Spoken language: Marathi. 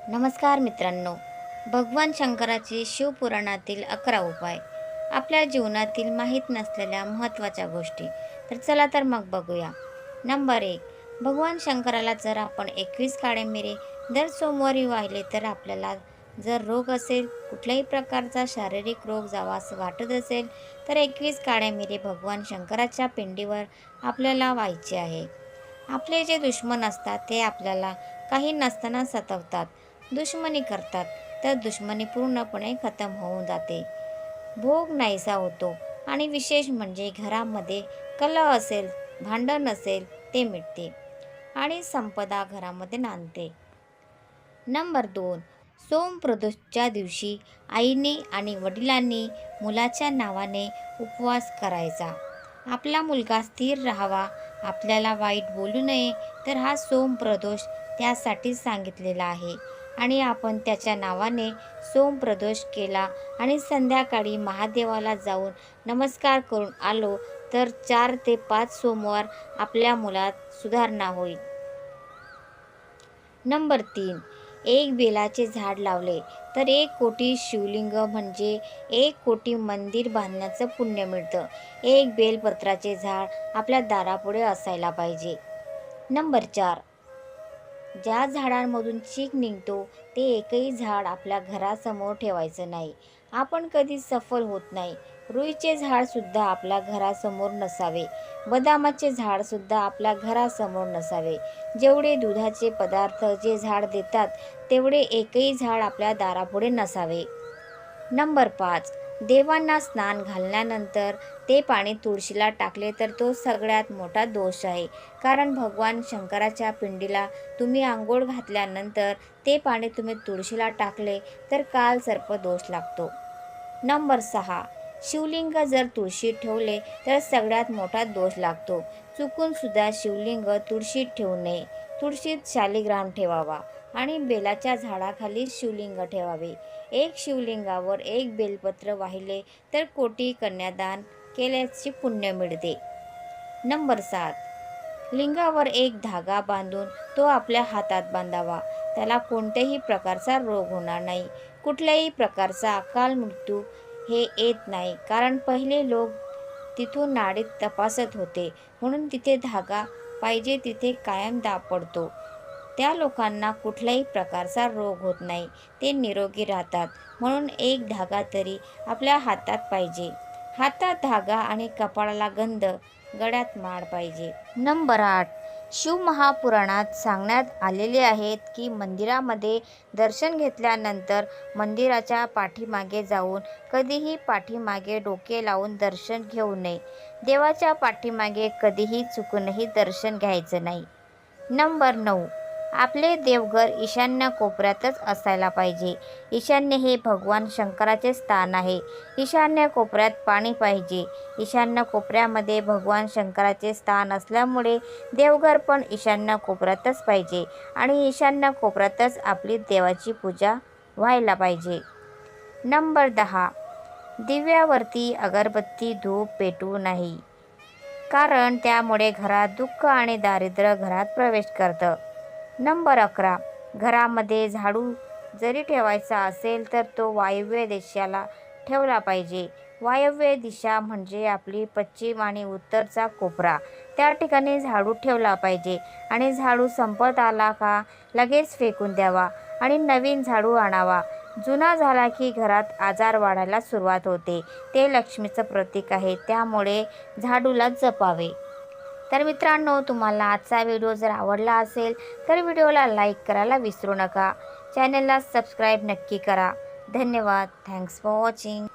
नमस्कार मित्रांनो, भगवान शंकराचे शिवपुराणातील 11 उपाय, आपल्या जीवनातील माहीत नसलेल्या महत्त्वाच्या गोष्टी. तर चला तर मग बघूया. नंबर 1. भगवान शंकराला जर आपण 21 काळे मिरी दर सोमवारी वाहिले तर आपल्याला जर रोग असेल, कुठल्याही प्रकारचा शारीरिक रोग जावा असं वाटत असेल तर 21 काळ्या मिरी भगवान शंकराच्या पिंडीवर आपल्याला व्हायचे आहे. आपले जे दुश्मन असतात ते आपल्याला काही नसताना सतावतात, दुश्मनी करतात, तर दुश्मनी पूर्णपणे खतम होऊन जाते. भोग नाहीसा होतो आणि विशेष म्हणजे घरामध्ये कलह असेल, भांडण असेल ते मिटते आणि संपदा घरामध्ये नांदते. नंबर 2. सोमप्रदोषच्या दिवशी आईने आणि वडिलांनी मुलाच्या नावाने उपवास करायचा. आपला मुलगा स्थिर राहावा, आपल्याला वाईट बोलू नये, तर हा सोमप्रदोष त्यासाठीच सांगितलेला आहे. आणि आपण त्याच्या नावाने सोमप्रदोष केला आणि संध्याकाळी महादेवाला जाऊन नमस्कार करून आलो तर 4 ते 5 सोमवार आपल्या मुलात सुधारणा होईल. नंबर 3. एक बेलाचे झाड लावले तर 1 कोटी शिवलिंग म्हणजे 1 कोटी मंदिर बांधण्याचं पुण्य मिळतं. एक बेलपत्राचे झाड आपल्या दारापुढे असायला पाहिजे. नंबर 4. ज्या झाडांमधून चीक निघतो ते एकही झाड आपल्या घरासमोर ठेवायचं नाही. आपण कधीच सफल होत नाही. रुईचे झाडसुद्धा आपल्या घरासमोर नसावे. बदामाचे झाडसुद्धा आपल्या घरासमोर नसावे. जेवढे दुधाचे पदार्थ जे झाड देतात तेवढे एकही झाड आपल्या दारापुढे नसावे. नंबर 5. देवांना स्नान घालण्यानंतर ते पाणी तुळशीला टाकले तर तो सगळ्यात मोठा दोष आहे. कारण भगवान शंकराच्या पिंडीला तुम्ही आंघोळ घातल्यानंतर ते पाणी तुम्ही तुळशीला टाकले तर कालसर्प दोष लागतो. नंबर 6. शिवलिंग जर तुळशीत ठेवले तर सगळ्यात मोठा दोष लागतो. चुकून सुद्धा शिवलिंग तुळशीत ठेवू नये. तुळशीत शालिग्राम ठेवावा आणि बेलाच्या झाडाखाली शिवलिंग ठेवावे. एक शिवलिंगावर 1 बेलपत्र वाहिले तर कोटी कन्यादान केल्याचे पुण्य मिळते. नंबर 7. लिंगावर 1 धागा बांधून तो आपल्या हातात बांधावा. त्याला कोणत्याही प्रकारचा रोग होणार नाही. कुठल्याही प्रकारचा अकाल मृत्यू हे येत नाही. कारण पहिले लोक तिथून नाडीत तपासत होते म्हणून तिथे धागा पाहिजे तिथे कायम दाब पडतो. त्या लोकांना कुठल्याही प्रकारचा रोग होत नाही. ते निरोगी राहतात. म्हणून 1 धागा तरी आपल्या हातात पाहिजे. हातात धागा आणि कपाळाला गंध, गळ्यात माळ पाहिजे. नंबर 8. शिवमहापुराणात सांगण्यात आलेले आहेत की मंदिरामध्ये दर्शन घेतल्यानंतर मंदिराच्या पाठीमागे जाऊन कधीही पाठीमागे डोके लावून दर्शन घेऊ नये. देवाच्या पाठीमागे कधीही चुकूनही दर्शन घ्यायचं नाही. नंबर 9. आपले देवघर ईशान्य कोपऱ्यातच असायला पाहिजे. ईशान्य हे भगवान शंकराचे स्थान आहे. ईशान्य कोपऱ्यात पाणी पाहिजे. ईशान्य कोपऱ्यामध्ये भगवान शंकराचे स्थान असल्यामुळे देवघर पण ईशान्य कोपऱ्यातच पाहिजे आणि ईशान्य कोपऱ्यातच आपली देवाची पूजा व्हायला पाहिजे. नंबर 10. दिव्यावरती अगरबत्ती धूप पेटवू नाही. कारण त्यामुळे घरात दुःख आणि दारिद्र्य घरात प्रवेश करतं. नंबर 11. घरामध्ये झाडू जरी ठेवायचा असेल तर तो वायव्य दिशेला ठेवला पाहिजे. वायव्य दिशा म्हणजे आपली पश्चिम आणि उत्तरचा कोपरा. त्या ठिकाणी झाडू ठेवला पाहिजे आणि झाडू संपत आला का लगेच फेकून द्यावा आणि नवीन झाडू आणावा. जुना झाला की घरात आजार वाढायला सुरुवात होते. ते लक्ष्मीचं प्रतीक आहे. त्यामुळे झाडूला जपावे. तर मित्रांनो, तुम्हाला आजचा व्हिडिओ जर आवडला असेल तर व्हिडिओला लाईक करायला विसरू नका. चॅनलला सबस्क्राईब नक्की करा. धन्यवाद. Thanks for watching.